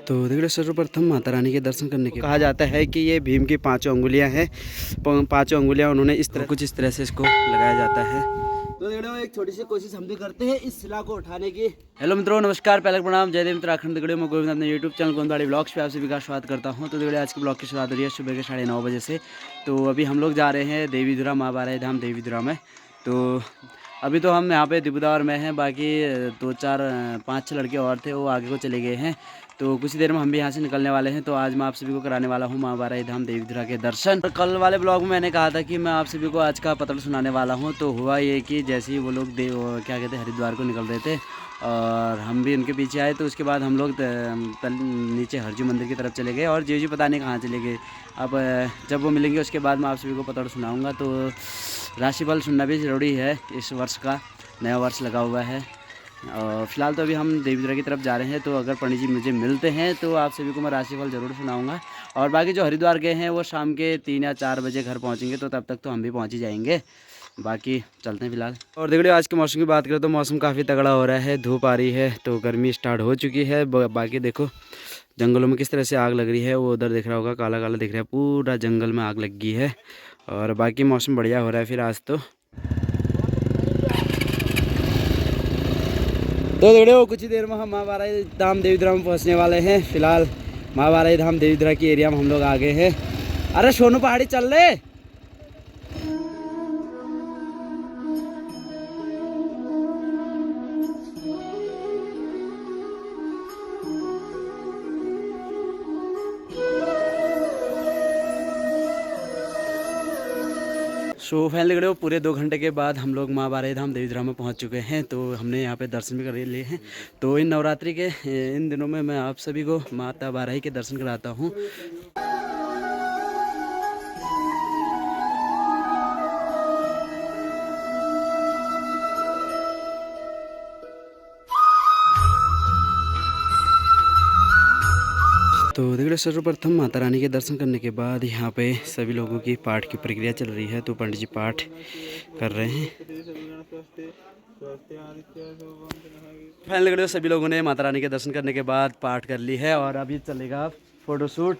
तो देखिए सर्वप्रथम माता रानी के दर्शन करने के कहा जाता है कि ये भीम की 5 अंगुलियां हैं। 5 अंगुलियां उन्होंने इस तरह कुछ इस तरह से इसको लगाया जाता है। तो देखो एक छोटी सी कोशिश हम भी करते हैं इस शिला को उठाने की। हेलो मित्रों, नमस्कार, पहले प्रणाम, जय देव उत्तराखंड। देखिए मैं गोविंद अपने यूट्यूब चैनल गोविंद ब्लॉग्स पे आप सभी का स्वागत करता हूँ। तो देखिए आज के ब्लॉग की शुरुआत हो रही है सुबह के 9:30 बजे से। तो अभी हम लोग जा रहे हैं देवीधुरा माँ बाराही धाम देवीधुरा में। तो अभी तो हम यहाँ पे दिबुदार में हैं, बाकी 5-6 लड़के और थे, वो आगे को चले गए हैं। तो कुछ ही देर में हम भी यहाँ से निकलने वाले हैं। तो आज मैं आप सभी को कराने वाला हूँ माँ बाराही धाम देवीधुरा के दर्शन। और कल वाले ब्लॉग में मैंने कहा था कि मैं आप सभी को आज का पतड़ सुनाने वाला हूँ। तो हुआ ये कि जैसे ही वो लोग क्या कहते हैं हरिद्वार को निकल रहे थे और हम भी उनके पीछे आए, तो उसके बाद हम लोग नीचे हरजू मंदिर की तरफ चले गए और जीव जी पता नहीं कहाँ चले गए। अब जब वो मिलेंगे उसके बाद मैं आप सभी को पतड़ सुनाऊँगा। तो राशिफल सुनना भी ज़रूरी है, इस वर्ष का नया वर्ष लगा हुआ है। और फिलहाल तो अभी हम देवीधुरा की तरफ जा रहे हैं। तो अगर पंडित जी मुझे मिलते हैं तो आप सभी को मैं राशिफल ज़रूर सुनाऊंगा। और बाकी जो हरिद्वार गए हैं वो शाम के 3 या 4 बजे घर पहुंचेंगे, तो तब तक तो हम भी पहुंच ही जाएंगे। बाकी चलते हैं फिलहाल। और देखिए आज के मौसम की बात करें तो मौसम काफ़ी तगड़ा हो रहा है, धूप आ रही है, तो गर्मी स्टार्ट हो चुकी है। बाकी देखो जंगलों में किस तरह से आग लग रही है, वो उधर दिख रहा होगा, काला काला दिख रहा है, पूरा जंगल में आग लग गई है। और बाकी मौसम बढ़िया हो रहा है फिर आज तो देखो कुछ ही देर में हम माँ बाराही धाम देवीधुरा में पहुँचने वाले हैं। फिलहाल माँ बाराही धाम देवीधुरा की एरिया में हम लोग आ गए हैं। अरे सोनू पहाड़ी चल रहे। सो फाइनली गए पूरे 2 घंटे के बाद हम लोग माँ बाराही धाम देवीधुरा में पहुंच चुके हैं। तो हमने यहाँ पे दर्शन भी कर लिए हैं। तो इन नवरात्रि के इन दिनों में मैं आप सभी को माता बाराही के दर्शन कराता हूँ। तो देखिए सर्वप्रथम माता रानी के दर्शन करने के बाद यहाँ पे सभी लोगों की पाठ की प्रक्रिया चल रही है। तो पंडित जी पाठ कर रहे हैं। फाइनली सभी लोगों ने माता रानी के दर्शन करने के बाद पाठ कर ली है और अभी चलेगा फोटोशूट।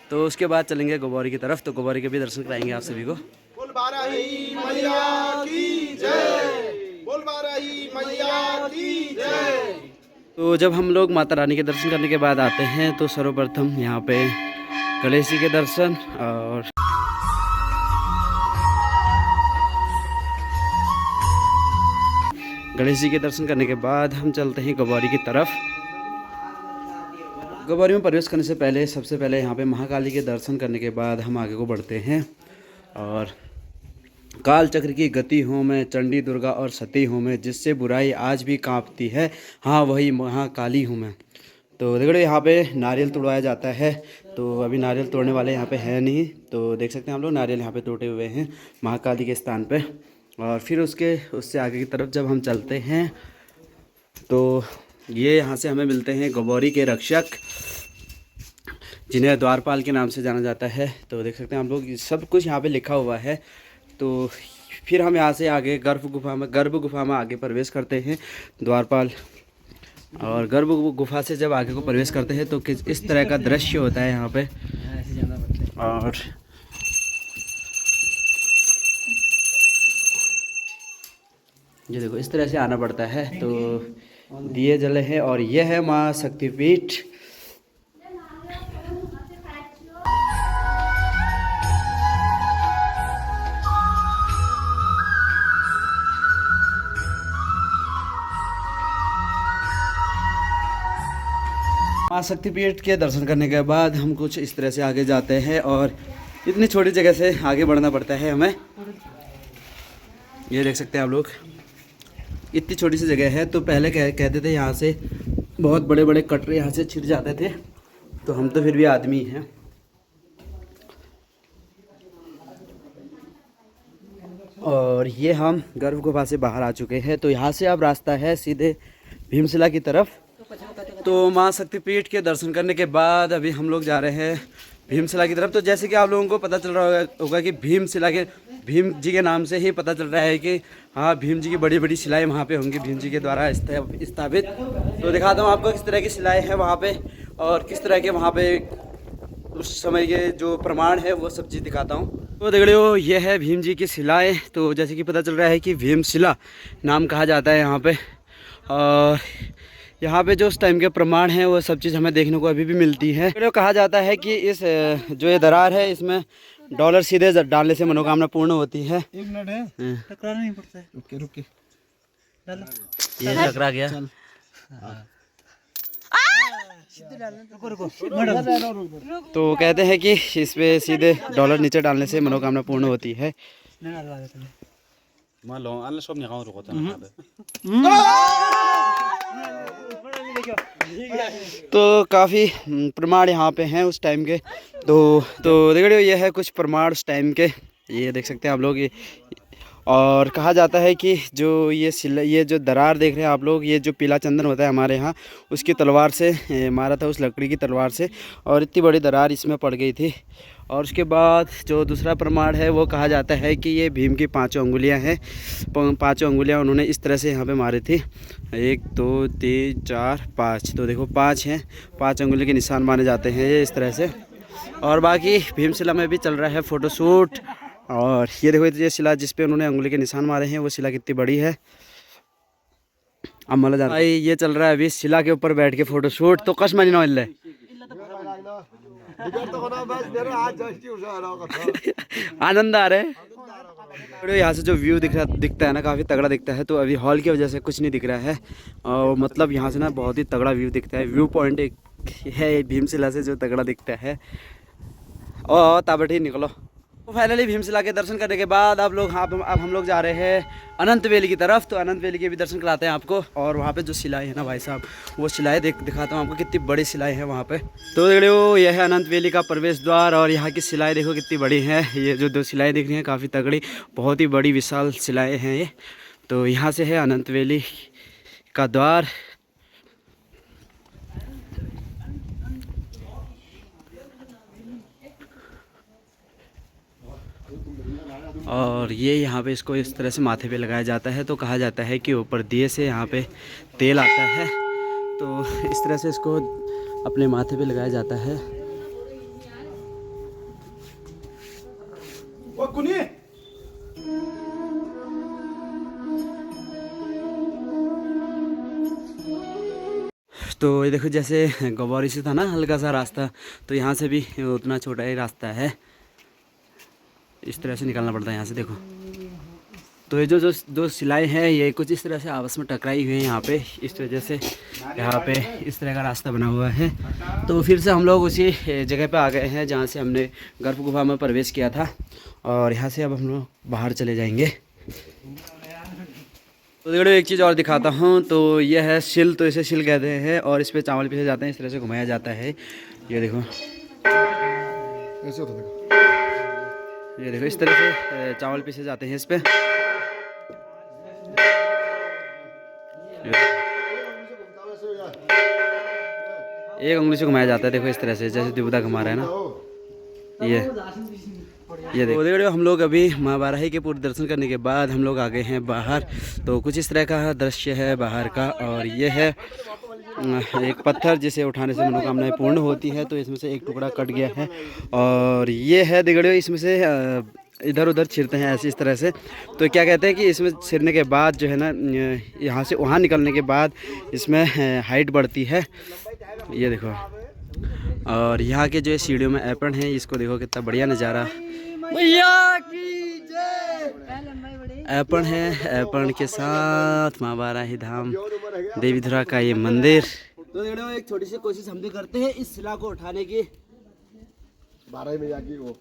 तो उसके बाद चलेंगे गोबौरी की तरफ। तो गोबौरी के भी दर्शन कराएंगे आप सभी को। बोल बाराही मैया की जय, बोल बाराही मैया की जय। तो जब हम लोग माता रानी के दर्शन करने के बाद आते हैं तो सर्वप्रथम यहाँ पे गणेश जी के दर्शन और गणेश जी के दर्शन करने के बाद हम चलते हैं गोबौरी की तरफ। गोबौरी में प्रवेश करने से पहले सबसे पहले यहाँ पे महाकाली के दर्शन करने के बाद हम आगे को बढ़ते हैं। और काल चक्र की गति हूँ मैं, चंडी दुर्गा और सती हूँ मैं, जिससे बुराई आज भी कांपती है, हाँ वही महाकाली हूँ मैं। तो देखो यहाँ पे नारियल तोड़वाया जाता है। तो अभी नारियल तोड़ने वाले यहाँ पे है नहीं, तो देख सकते हैं हम लोग नारियल यहाँ पे तोड़े हुए हैं महाकाली के स्थान पे। और फिर उससे आगे की तरफ जब हम चलते हैं तो ये यहाँ से हमें मिलते हैं गोबौरी के रक्षक, जिन्हें द्वारपाल के नाम से जाना जाता है। तो देख सकते हैं हम लोग सब कुछ यहाँ पे लिखा हुआ है। तो फिर हम यहाँ से आगे गर्भ गुफा में आगे प्रवेश करते हैं द्वारपाल। और गर्भ गुफा से जब आगे को प्रवेश करते हैं तो इस तरह का दृश्य होता है यहाँ पे। और ये देखो इस तरह से आना पड़ता है। तो दिए जले हैं और यह है माँ शक्तिपीठ। माँ शक्तिपीठ के दर्शन करने के बाद हम कुछ इस तरह से आगे जाते हैं और इतनी छोटी जगह से आगे बढ़ना पड़ता है हमें। ये देख सकते हैं आप लोग, इतनी छोटी सी जगह है। तो पहले कहते थे यहाँ से बहुत बड़े बड़े कटरे यहाँ से छिड़ जाते थे, तो हम तो फिर भी आदमी हैं। और ये हम गर्भ गुफा से बाहर आ चुके हैं। तो यहाँ से अब रास्ता है सीधे भीमशिला की तरफ। तो माँ शक्तिपीठ के दर्शन करने के बाद अभी हम लोग जा रहे हैं भीमशिला की तरफ। तो जैसे कि आप लोगों को पता चल रहा होगा कि भीमशिला के भीम जी के नाम से ही पता चल रहा है कि हाँ भीम जी की बड़ी बड़ी शिलाएँ वहाँ पे होंगी, भीम जी के द्वारा स्थापित। तो दिखाता हूँ आपको किस तरह की शिलाएँ हैं वहाँ पे और किस तरह के वहाँ पे उस समय के जो प्रमाण है वो सब चीज़ दिखाता हूँ। तो देख रहे हो ये है भीम जी की शिलाएँ। तो जैसे कि पता चल रहा है कि भीम शिला नाम कहा जाता है यहाँ पे, और यहाँ पे जो उस टाइम के प्रमाण हैं वो सब चीज़ हमें देखने को अभी भी मिलती है। तो कहा जाता है कि इस जो ये दरार है इसमें डॉलर सीधे डालने से मनोकामना पूर्ण होती है। 1 मिनट है, टकराना नहीं पड़ता है। रुके रुके ये टकरा गया। तो कहते हैं कि इस पे सीधे डॉलर नीचे डालने से मनोकामना पूर्ण होती है। तो काफ़ी प्रमाण यहाँ पे हैं उस टाइम के। तो देख रहे हो ये है कुछ प्रमाण उस टाइम के, ये देख सकते हैं आप लोग। और कहा जाता है कि जो ये जो दरार देख रहे हैं आप लोग, ये जो पीला चंदन होता है हमारे यहाँ, उसकी तलवार से मारा था, उस लकड़ी की तलवार से, और इतनी बड़ी दरार इसमें पड़ गई थी। और उसके बाद जो दूसरा प्रमाण है वो कहा जाता है कि ये भीम की 5 अंगुलियाँ हैं। 5 अंगुलियाँ उन्होंने इस तरह से यहाँ पे मारे थे, 1 2 3 4 5। तो देखो 5 हैं, 5 अंगुली के निशान माने जाते हैं ये इस तरह से। और बाकी भीमशिला में भी चल रहा है फ़ोटोशूट। और ये देखो ये शिला जिस पे उन्होंने अंगुली के निशान मारे हैं वो शिला कितनी बड़ी है। अब मला भाई ये चल रहा है अभी शिला के ऊपर बैठ के फ़ोटोशूट। तो कश मनी नॉल आनंद आ रहा है। यहाँ से जो व्यू दिखता है ना काफ़ी तगड़ा दिखता है। तो अभी हॉल की वजह से कुछ नहीं दिख रहा है, और मतलब यहाँ से ना बहुत ही तगड़ा व्यू दिखता है। व्यू पॉइंट एक है भीमशिला से जो तगड़ा दिखता है। और ताबठी निकलो। तो फाइनली भीमशिला के दर्शन करने के बाद अब हम लोग जा रहे हैं अनंत वैली की तरफ। तो अनंत वैली के भी दर्शन कराते हैं आपको। और वहाँ पे जो शिलाएँ हैं ना भाई साहब, वो शिलाएँ दिखाता हूँ आपको, कितनी बड़ी शिलाएँ हैं वहाँ पे। तो देख रहे हो यह है अनंत वैली का प्रवेश द्वार, और यहाँ की शिलाएँ देखो कितनी बड़ी हैं। ये जो 2 शिलाएँ दिख रही हैं काफ़ी तगड़ी, बहुत ही बड़ी विशाल शिलाएँ हैं ये। तो यहाँ से है अनंत वैली का द्वार। और ये यहाँ पे इसको इस तरह से माथे पे लगाया जाता है। तो कहा जाता है कि ऊपर दिए से यहाँ पे तेल आता है, तो इस तरह से इसको अपने माथे पे लगाया जाता है। तो ये देखो जैसे गवारी से था ना हल्का सा रास्ता, तो यहाँ से भी उतना छोटा ही रास्ता है, इस तरह से निकलना पड़ता है यहाँ से। देखो तो ये जो 2 शिलाएँ हैं ये कुछ इस तरह से आपस में टकराई हुई हैं यहाँ पे, इस वजह से यहाँ पे इस तरह का रास्ता बना हुआ है। तो फिर से हम लोग उसी जगह पे आ गए हैं जहाँ से हमने गर्भ गुफा में प्रवेश किया था, और यहाँ से अब हम लोग बाहर चले जाएंगे। तो देखो एक चीज़ और दिखाता हूँ। तो यह है शिल, तो इसे शिल कहते हैं, और इस पर चावल पीसे जाते हैं, इस तरह से घुमाया जाता है। ये देखो ये देखो इस तरह से चावल पीसे जाते हैं इस पे। एक उंगली से घुमाया जाता है, देखो इस तरह से, जैसे देवता घुमा रहा है ना। ये देखो देख रहे हो हम लोग अभी माँ बाराही के पूरे दर्शन करने के बाद हम लोग आ गए हैं बाहर। तो कुछ इस तरह का दृश्य है बाहर का, और ये है एक पत्थर जिसे उठाने से मनोकामनाएं पूर्ण होती है। तो इसमें से एक टुकड़ा कट गया है, और ये है देख रहे हो इसमें से इधर उधर छिड़ते हैं ऐसे इस तरह से। तो क्या कहते हैं कि इसमें छिड़ने के बाद जो है ना, यहाँ से वहाँ निकलने के बाद इसमें हाइट बढ़ती है। ये देखो, और यहाँ के जो सीढ़ियों में एप्रण है, इसको देखो कितना बढ़िया नज़ारा। मैया की जय। एप्रण है, एप्रण के साथ माँ बाराही धाम देवीधुरा का ये मंदिर। तो देख रहे हो एक छोटी सी कोशिश हम भी करते हैं इस शिला को उठाने की। बाराही मैया की वो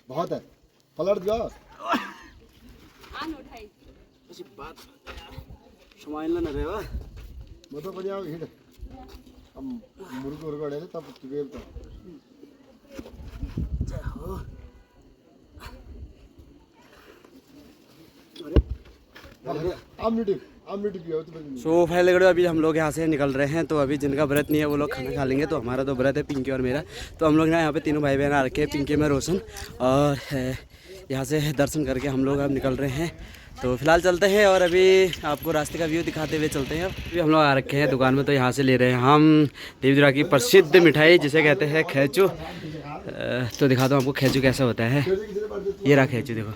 बहुत है, पलट दिया बात समाइल न रहेगा मतलब बढ़िया हिट हम मुर्ग उर्गड़े तब तुगेल तो सो फाइनली अभी हम लोग यहाँ से निकल रहे हैं। तो अभी जिनका व्रत नहीं है वो लोग खाना खा लेंगे। तो हमारा तो व्रत है, पिंकी और मेरा। तो हम लोग ना यहाँ पे तीनों भाई बहन आ रखे हैं, पिंकी में रोशन, और यहाँ से दर्शन करके हम लोग अब निकल रहे हैं। तो फिलहाल चलते हैं और अभी आपको रास्ते का व्यू दिखाते हुए चलते हैं। अभी हम लोग आ रखे हैं दुकान में, तो यहाँ से ले रहे हैं हम देवदुरा की प्रसिद्ध मिठाई जिसे कहते हैं खैचू। तो दिखाता हूँ आपको खैचू कैसा होता है। ये रहा खैचू, देखो।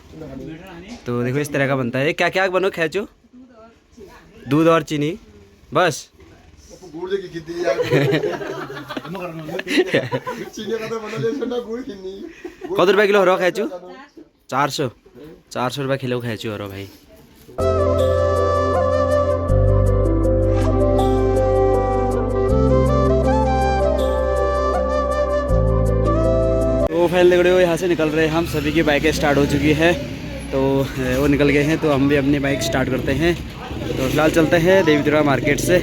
तो देखो इस तरह का बनता है। क्या क्या बनो खैचू? दूध और चीनी बस। कत रुपये किलो हो रहा खैचू? 400 रुपये किलो खैचू हो रहा भाई। तो फाइनल देखो यहाँ से निकल रहे हैं हम। सभी की बाइकें स्टार्ट हो चुकी है, तो वो निकल गए हैं। तो हम भी अपनी बाइक स्टार्ट करते हैं। तो फिलहाल चलते हैं देवदुरा मार्केट से।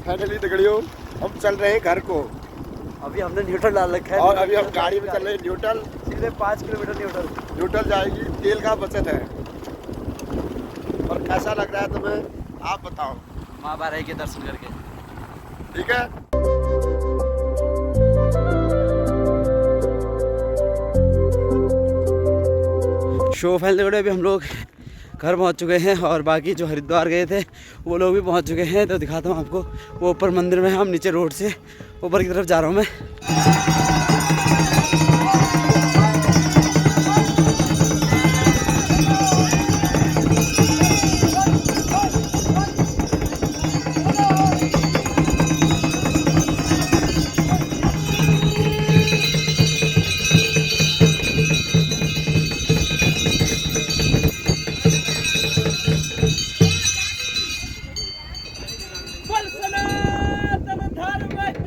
फाइनली दगड़ियों हम चल रहे हैं घर को। अभी हमने न्यूट्रल डाल रखा है और अभी हम गाड़ी में चल रहे हैं न्यूट्रल। सीधे 5 किलोमीटर न्यूट्रल जाएगी। तेल का बचत है। और कैसा लग रहा है तुम्हें आप बताओ। माँ बाराई के दर्शन करके ठीक है। शो फाइनल अभी हम लोग घर पहुंच चुके हैं और बाकी जो हरिद्वार गए थे वो लोग भी पहुंच चुके हैं। तो दिखाता हूँ आपको, वो ऊपर मंदिर में, हम नीचे रोड से ऊपर की तरफ जा रहा हूँ मैं।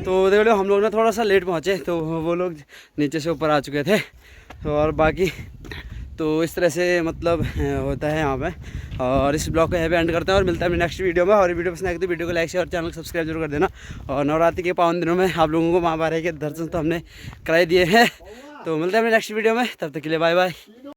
तो देखो हम लोग ना थोड़ा सा लेट पहुँचे, तो वो लोग नीचे से ऊपर आ चुके थे। और बाकी तो इस तरह से मतलब होता है यहाँ पे। और इस ब्लॉग को यहाँ पे एंड करते हैं और मिलता है अपनी नेक्स्ट वीडियो में। और वीडियो पसंद आए तो वीडियो को लाइक शेयर और चैनल को सब्सक्राइब जरूर कर देना। और नवरात्रि के पावन दिनों में आप लोगों को माँ बाराई के दर्शन तो हमने कराई दिए हैं। तो मिलते हैं अपनी नेक्स्ट वीडियो में, तब तक के लिए बाय बाय।